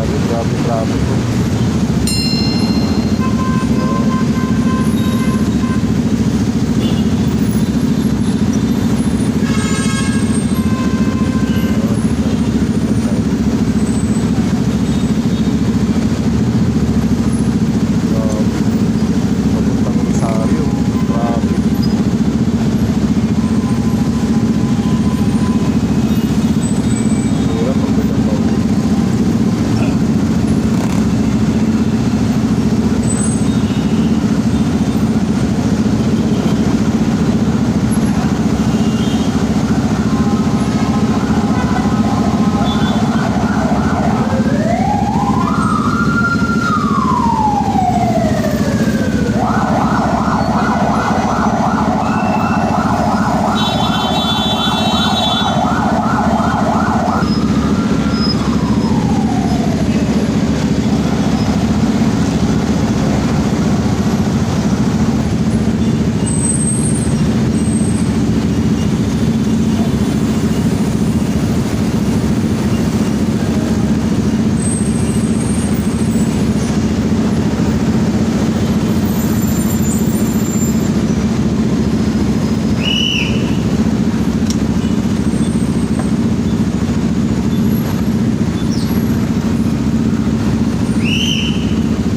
Rosario, grabe traffic po.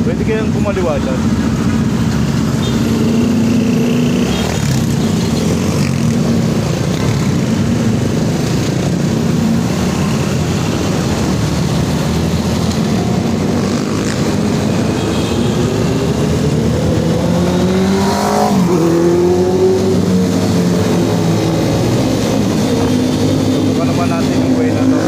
Pwede kayang kumaliwa dyan. Subukan naman natin yung way na to.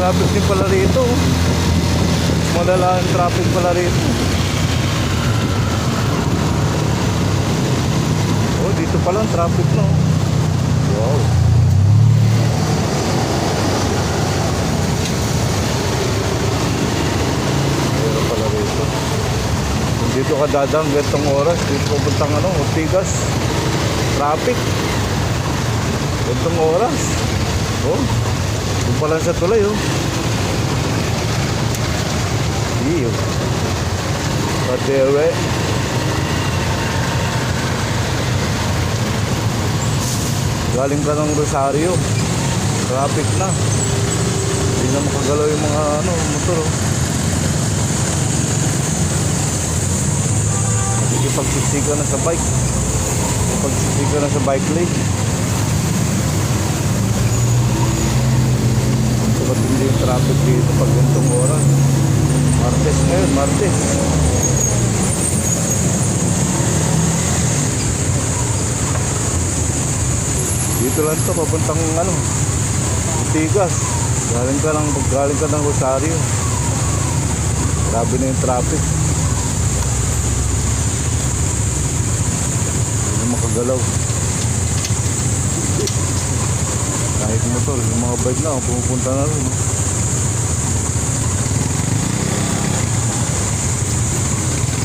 Traffic din pala rito. Malala ang traffic pala rito. Oh, dito pala ang traffic, no? Wow. Meron pala rito. Kung dito ka dadang gantong oras, dito pupuntang Ortigas. Traffic. Gantong oras. Oh. Doon pa lang sa tulay, oh. Iyo. Padewe. Galing ka ng Rosario. Traffic na. Hindi na makagalaw yung mga motor, oh. Pagsisika na sa bike. Pagsisika na sa bike lane. Matindi yung traffic dito pag gantong oras. Martes ngayon, Martes. Dito lang to, papuntang Ortigas. Galing ka ng Rosario. Grabe na yung traffic. Hindi na makagalaw. Kahit motor, yung mga bike na pumupunta na rin, no?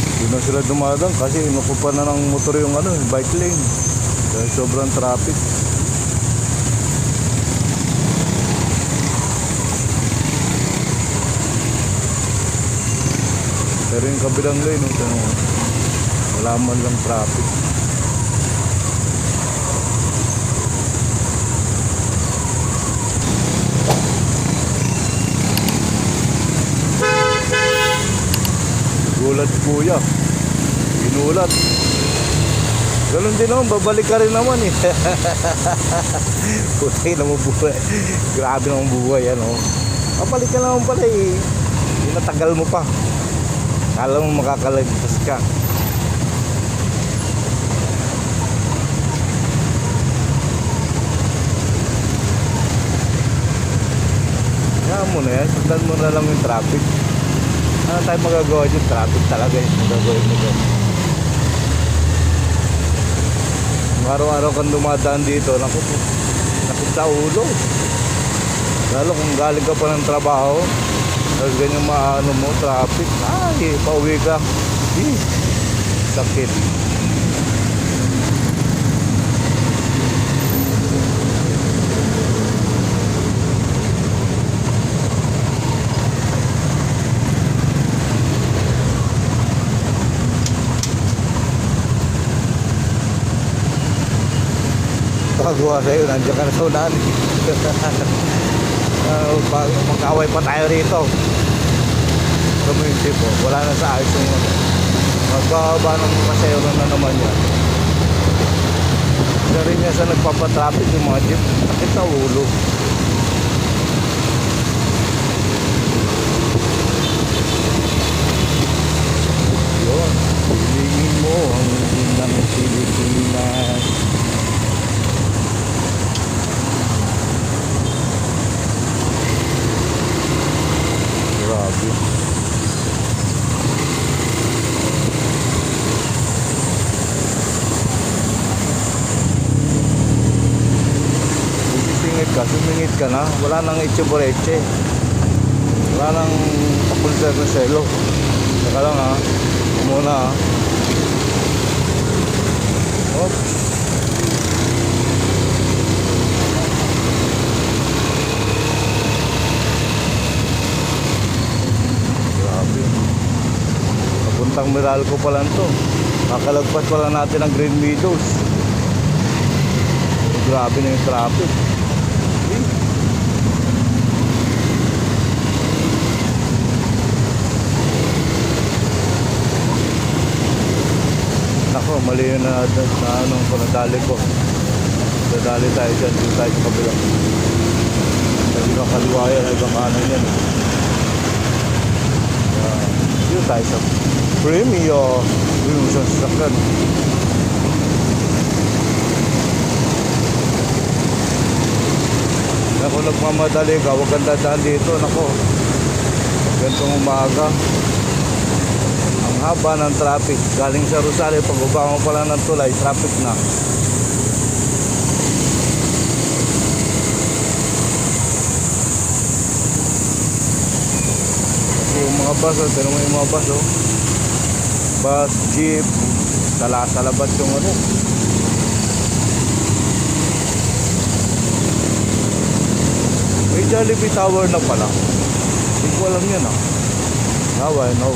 Hindi na sila dumadang kasi nakupa na ng motor yung bike lane dahil sobrang traffic. Pero yung kabilang lane, no? Wala man lang traffic. Gulat kuya, inulat. Ganun din naman, babalik ka rin naman eh. Putay na mo buhay. Grabe naman buhay, babalik ka naman pala eh. Inatagal mo pa. Kala mo makakalagpas ka. mo na yan. Sundan mo na lang yung traffic. Ano tayo magagawa dyan? Traffic talaga yung magagawin mo dyan. Kung araw-araw kang dumadaan dito, naku sa ulo. Lalo kung galing ka pa ng trabaho, tapos ganyan maano mo, traffic. Ay, pauwi ka. Sakit. Pagawa sa'yo, nandiyan ka na sa unahan. Magkaway pa tayo rito. Community po, wala na sa ayos yung magbababa ng pasero na naman yan. Isa rin niya sa nagpapatraffic yung mga jeep. Sakit sa ulo. Yun, hilingin mo ang ng Pilipinas. Grabe. Sumingit ka na, wala nang itsubureche, wala nang papulsar na selo. Saka lang ha, muna ha. Oops. Grabe. Papuntang Meralco pa lang to. Kakalagpas pa lang natin ang Green Meadows. Grabe na yung traffic. Nako, mali yun na anong panadali ko. Dadali tayo dyan, dito tayo sa kabila. Hindi ka kaliwa yan, ay bang kanan yan. Dito tayo sa Premio. Yung sa sasakyan. Nako, nagmamadali ka, huwag kang dadaan dito. Nako, gantong umaga. Haba ng traffic galing sa Rosario, pagbaba mo pala ng tulay, traffic na. Kasi yung mga bus, tinan mo yung mga bus, bus, jeep, salabat yung ano. May Jollibee Tower na pala, hindi ko alam yan now I know.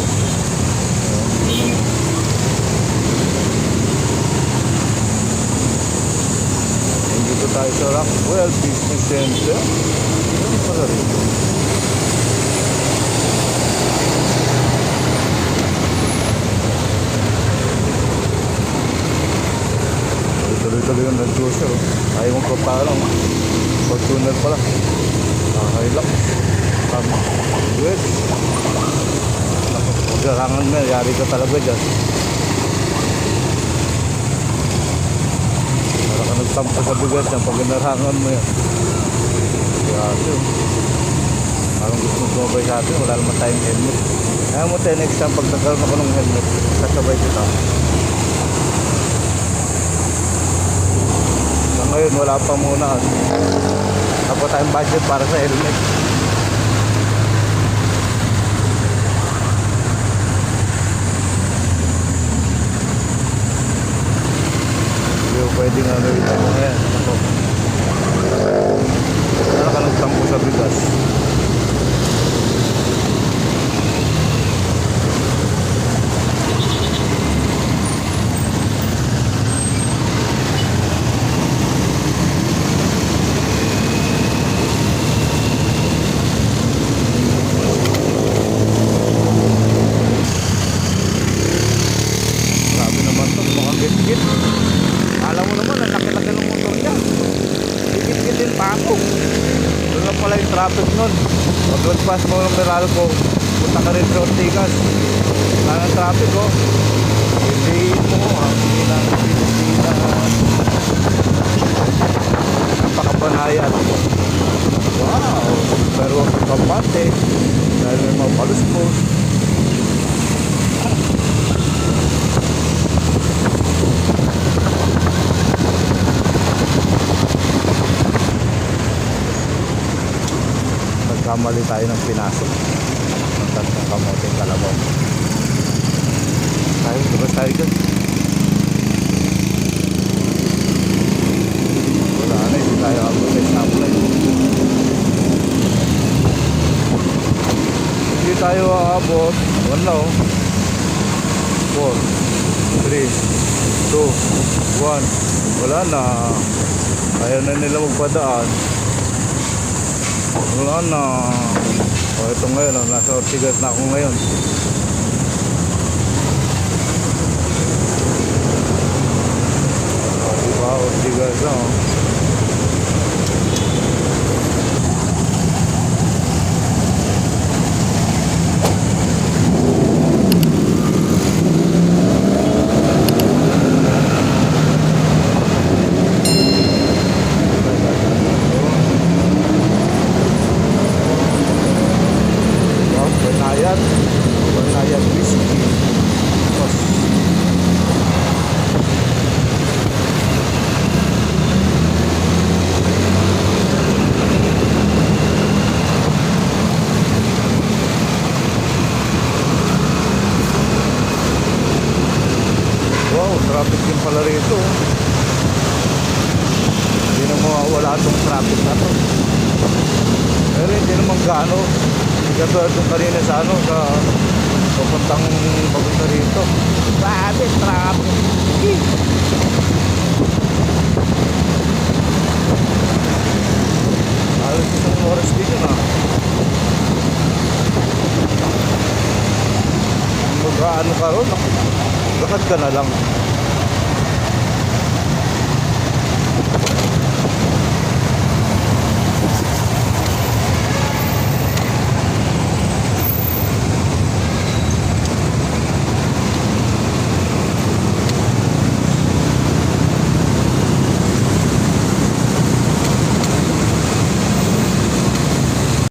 Dito tayo sa Rockwell Business Center. Ano pala rito? Tuloy-tuloy yung nag-cruiser. Ayaw mong kaparang Fortuner pala. Hilux. Wait. Magarangan mo, yari ka talaga dyan. Para ka nagtampo sa bigat yan, pag inarangan mo yan. Grabe. Parang gusto mo sumabay sa atin, wala naman tayong helmet. Kaya mo tayo next time, pag nagkaroon ako ng helmet, kasabay kita. So ngayon, wala pa muna. Wala pa tayong budget para sa helmet. Pwede nga gawin mo ngayon. Wala ka nagtampo sa bigas. Grabe naman to, mga git-git. Alam mo naman, ang laki-laki ng motor niya. Higit-gitin pa ako. Doon lang pala yung traffic nun. Pag-lagpas mo ng Meralco, punta ka rin sa Ortigas. Wala ng traffic, oh. Hindi mo ang ilang Pilipinas. Napakabanhayan. Wow! pero huwag kang kampante dahil may mga paluspos. Nagkamali tayo ng pinasok ng tatlong kamote kalabaw. Tayo, diba tayo dyan? Wala na, hindi tayo abot sa stoplight. Hindi tayo aabot. Wala o. 4, 3, 2, 1. Wala na. Ayaw na nila magpadaan. Wala na. O ito ngayon, nasa Ortigas na ako ngayon. O diba, Ortigas na o. Banayan whiskey. Wow, traffic din pala rito. Hindi na mawawala itong traffic na to. Pero hindi naman gaano. Katulad yung kanina sa ano, sa papunta rito. Grabe, traffic. Halos isang oras din yun ah. Mag-ano ka ron, lakad ka na lang.